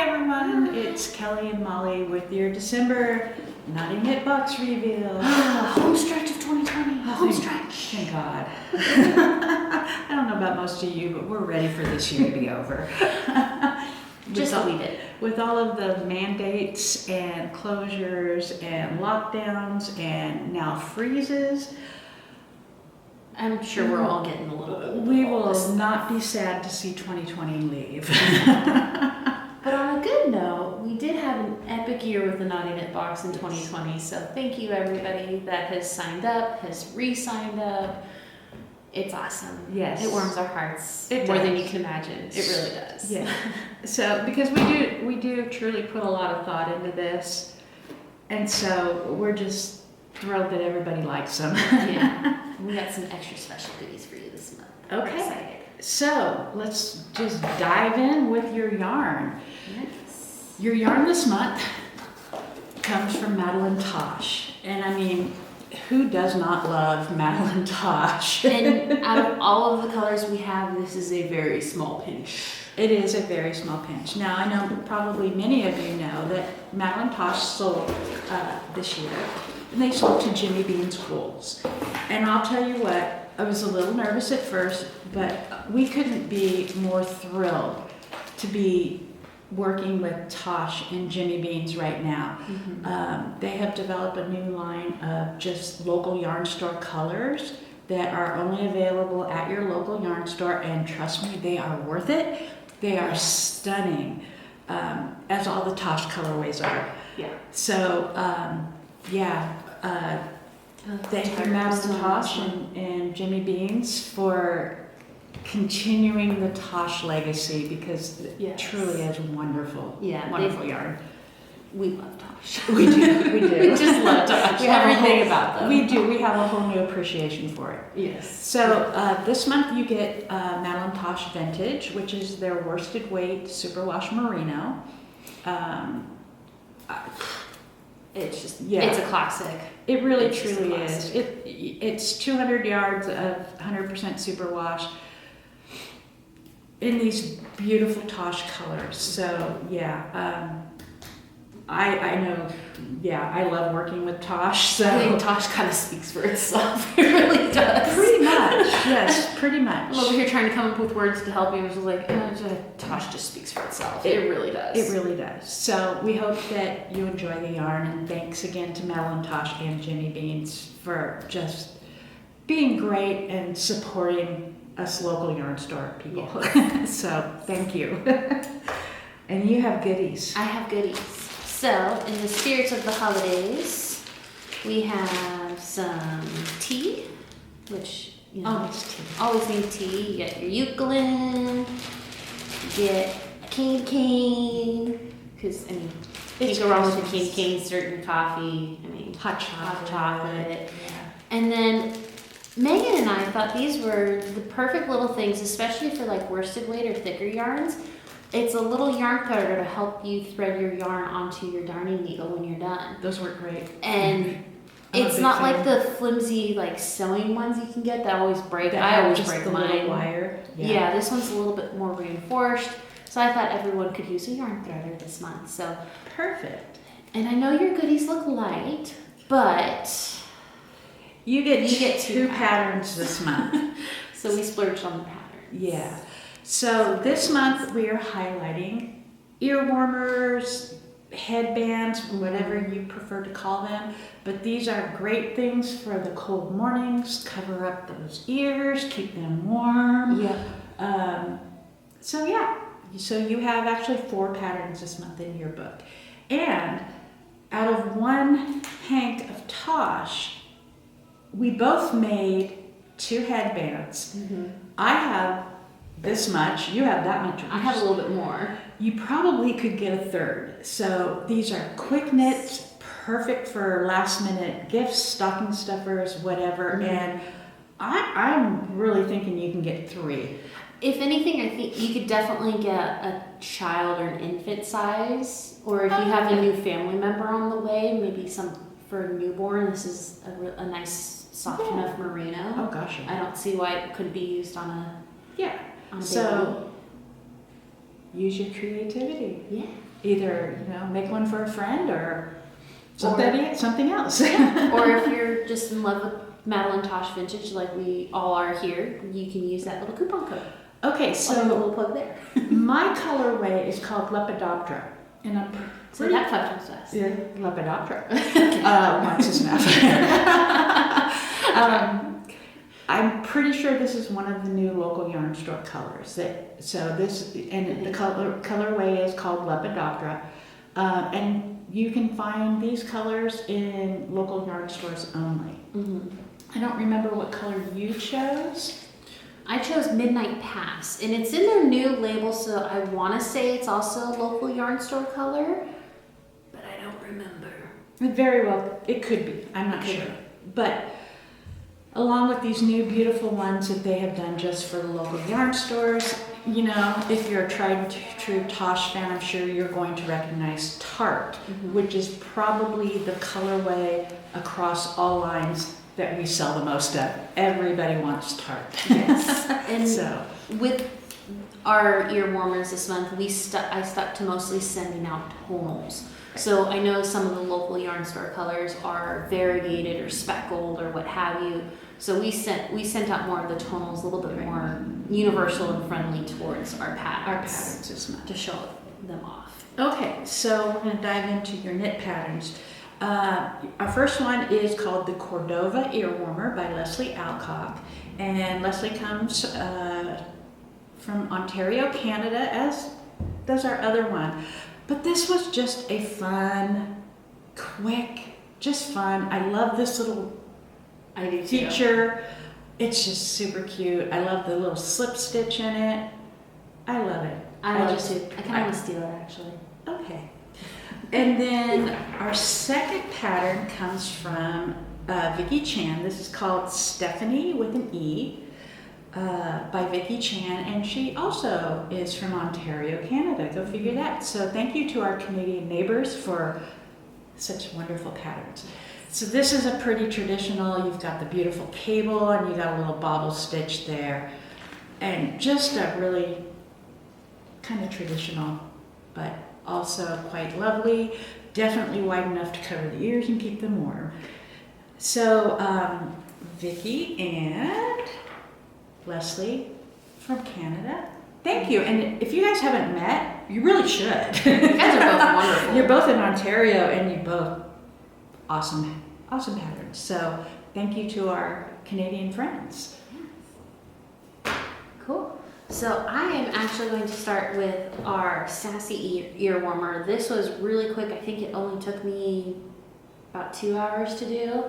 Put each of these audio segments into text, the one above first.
everyone, it's Kelley and Molly with your December Knotty Knit Box reveal. Home stretch of 2020. Home stretch. Thank God. I don't know about most of you, but we're ready for this year to be over. Just what we did. With all of the mandates and closures and lockdowns and now freezes, I'm sure we're all getting a little old. we will not be sad to see 2020 leave. But on a good note, we did have an epic year with the Knotty Knit Box in 2020. So thank you everybody that has signed up, has re-signed up. It's awesome. Yes. It warms our hearts It more does. than you can imagine. It really does. Yeah. So because we do truly put a lot of thought into this, and so we're just thrilled that everybody likes them. Yeah. We got some extra special goodies for you this month. Okay. We're excited. So let's just dive in with your yarn. Yes. Your yarn this month comes from MadelineTosh, and I mean, who does not love MadelineTosh? And out of all of the colors we have, this is a very small pinch. It is a very small pinch. Now, I know probably many of you know that MadelineTosh sold this year, and they sold to Jimmy Bean's Wools. And I'll tell you what, I was a little nervous at first, but we couldn't be more thrilled to be working with Tosh and Jimmy Bean's right now. Mm-hmm. They have developed a new line of just local yarn store colors that are only available at your local yarn store, and trust me, they are worth it. They are stunning, as all the Tosh colorways are. Yeah. So, thank you, MadelineTosh and Jimmy Bean's, for continuing the Tosh legacy, because it truly is wonderful. Yeah, wonderful yarn. We love Tosh. We do. We do. We just love Tosh. We have Everything about them. We do. We have a whole new appreciation for it. Yes. So this month you get MadelineTosh Vintage, which is their worsted weight superwash merino. It's just, Yeah. it's a classic. It really It's just a truly is. classic. It's 200 yards of 100% superwash in these beautiful Tosh colors. So yeah, I know. Yeah, I love working with Tosh. So I think Tosh kind of speaks for itself. It really does. pretty much, yes, pretty much. I'm over here trying to come up with words to help you. I was just like, Tosh just speaks for itself. It really does. It really does. So we hope that you enjoy the yarn, and thanks again to MadelineTosh and Jimmy Bean's for just being great and supporting us local yarn store people. Yes. So thank you. And you have goodies. I have goodies. So, in the spirits of the holidays, we have some tea, which, you know, always need tea. You get your Eucalan, you get a candy cane, because, I mean, can't go wrong with a candy cane, certain coffee, I mean, Hot chocolate. Yeah. And then Megan and I thought these were the perfect little things, especially for like worsted weight or thicker yarns. It's a little yarn cutter to help you thread your yarn onto your darning needle when you're done. Those work great. And it's not like the flimsy like sewing ones you can get that always break. I always break the mine. little wire. Yeah, this one's a little bit more reinforced. So I thought everyone could use a yarn threader this month. So Perfect. and I know your goodies look light, but You get two patterns this month. so we splurged on the patterns. Yeah. So this month we are highlighting ear warmers, headbands, whatever you prefer to call them. But these are great things for the cold mornings. Cover up those ears, keep them warm. Yeah. So you have actually 4 patterns this month in your book. And out of one hank of Tosh, we both made 2 headbands. Mm-hmm. I have this much, you have that much. I have a little bit more. You probably could get a third. So these are quick knits, perfect for last minute gifts, stocking stuffers, whatever. Mm-hmm. And I'm really thinking you can get 3. If anything, I think you could definitely get a child or an infant size, or if you have a new family member on the way, maybe some for a newborn. This is a nice soft enough merino. Oh gosh. I don't see why it could be used on a Yeah. on a So use your creativity. Yeah. Either, make one for a friend or something else. Or if you're just in love with MadelineTosh vintage like we all are here, you can use that little coupon code. Okay, I'll so do a little plug there. my colorway is called Lepidoptera. And I'm So that 5 times fast. Yeah, Lepidoptera. Once is enough. I'm pretty sure this is one of the new local yarn store colors. The colorway is called Lepidoptera. And you can find these colors in local yarn stores only. Mm-hmm. I don't remember what color you chose. I chose Midnight Pass, and it's in their new label, so I want to say it's also a local yarn store color, but I don't remember. Very well, it could be. I'm not sure. But along with these new beautiful ones that they have done just for the local yarn stores, if you're a tried and true Tosh fan, I'm sure you're going to recognize Tart, which is probably the colorway across all lines that we sell the most of. Everybody wants Tart. Yes. And so with our ear warmers this month, I stuck to mostly sending out tonals. So I know some of the local yarn store colors are variegated or speckled or what have you. So we sent out more of the tonals, a little bit more universal and friendly towards our patterns this month. to show them off. Okay, so we're going to dive into your knit patterns. Our first one is called the Cordova Earwarmer by Leslie Alcock, and Leslie comes from Ontario, Canada, as does our other one. But this was just a fun, quick, just fun. I love this little feature. It's just super cute. I love the little slip stitch in it. I love it. I love it too. I kind of want to steal it actually. Okay. And then our second pattern comes from Vicky Chan. This is called Stephenie with an E by Vicky Chan, and she also is from Ontario, Canada. Go figure that. So thank you to our Canadian neighbors for such wonderful patterns. So this is a pretty traditional. You've got the beautiful cable and you got a little bobble stitch there, and just a really kind of traditional, but also quite lovely, definitely wide enough to cover the ears and keep them warm. So Vicky and Leslie from Canada, thank you. And if you guys haven't met, you really should. You guys are both wonderful. You're both in Ontario and you both awesome patterns. So thank you to our Canadian friends. Cool. So I am actually going to start with our Sassy ear warmer. This was really quick. I think it only took me about 2 hours to do.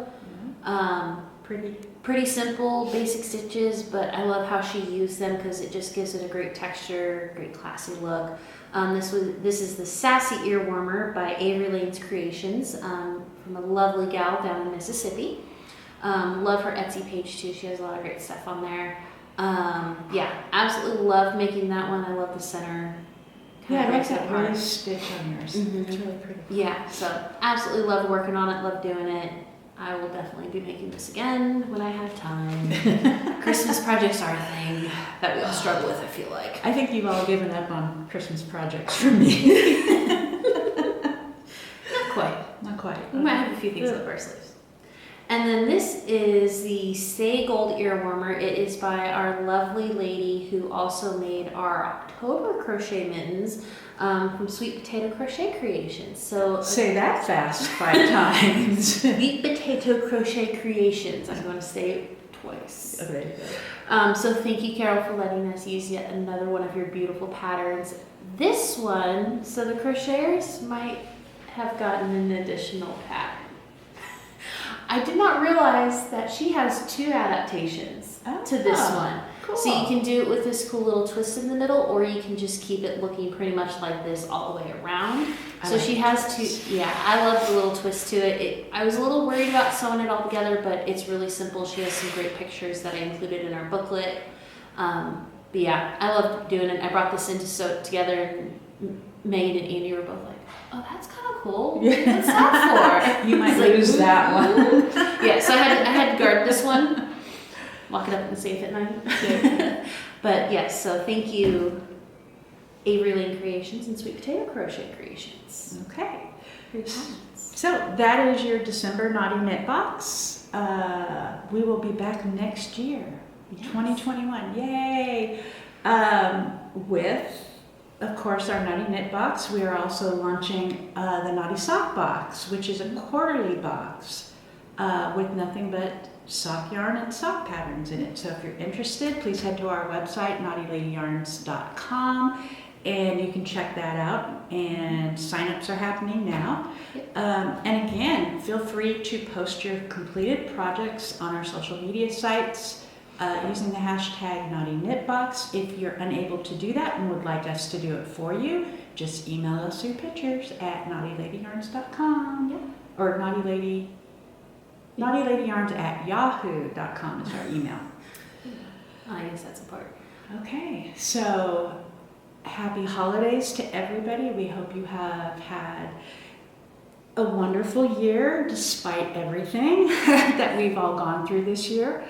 Pretty simple, basic stitches, but I love how she used them because it just gives it a great texture, great classy look. This is the Sassy ear warmer by Avery Creations from a lovely gal down in Mississippi. Love her Etsy page too. She has a lot of great stuff on there. Yeah, absolutely love making that one. I love the center. Yeah, I like that really stitch on yours. Mm-hmm. It's really pretty. Yeah, so absolutely love working on it, love doing it. I will definitely be making this again when I have time. Christmas projects are a thing that we all struggle with, I feel like. I think you've all given up on Christmas projects for me. Not quite. Not quite. We might have a few things up our sleeves. And then this is the Stay Gold Ear Warmer. It is by our lovely lady who also made our October crochet mittens from Sweet Potato Crochet Creations. So say that fast 5 times. Sweet Potato Crochet Creations. I'm going to say it twice. Okay. So thank you, Carol, for letting us use yet another one of your beautiful patterns. This one, so the crocheters might have gotten an additional pattern. I did not realize that she has 2 adaptations to this one. Cool. So you can do it with this cool little twist in the middle, or you can just keep it looking pretty much like this all the way around. So she has 2. Yeah, I love the little twist to it. I was a little worried about sewing it all together, but it's really simple. She has some great pictures that I included in our booklet. But yeah, I love doing it. I brought this in to sew it together, and Megan and Andy were both like, oh, that's kind of cool. What's that for? You might lose that one. Yeah, so I had to guard this one, lock it up in the safe at night. But yes, so thank you, Avery Lane Creations and Sweet Potato Crochet Creations. Okay. For your comments. So that is your December Knotty Knit Box. We will be back next year, Yes. 2021. Yay! With, of course, our Knotty Knit Box. We are also launching the Knotty Sock Box, which is a quarterly box with nothing but sock yarn and sock patterns in it. So if you're interested, please head to our website, knottylady.yarns.com, and you can check that out. And signups are happening now. Yep. And again, feel free to post your completed projects on our social media sites using the hashtag KnottyKnitBox. If you're unable to do that and would like us to do it for you, just email us your pictures at knottyladyyarns.com. Yep. Or knottyladyyarns@yahoo.com is our email. I guess that's a part. Okay, so happy holidays to everybody. We hope you have had a wonderful year despite everything that we've all gone through this year.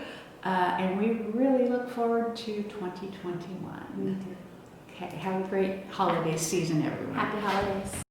And we really look forward to 2021. Me too. Okay, have a great holiday season, everyone. Happy holidays.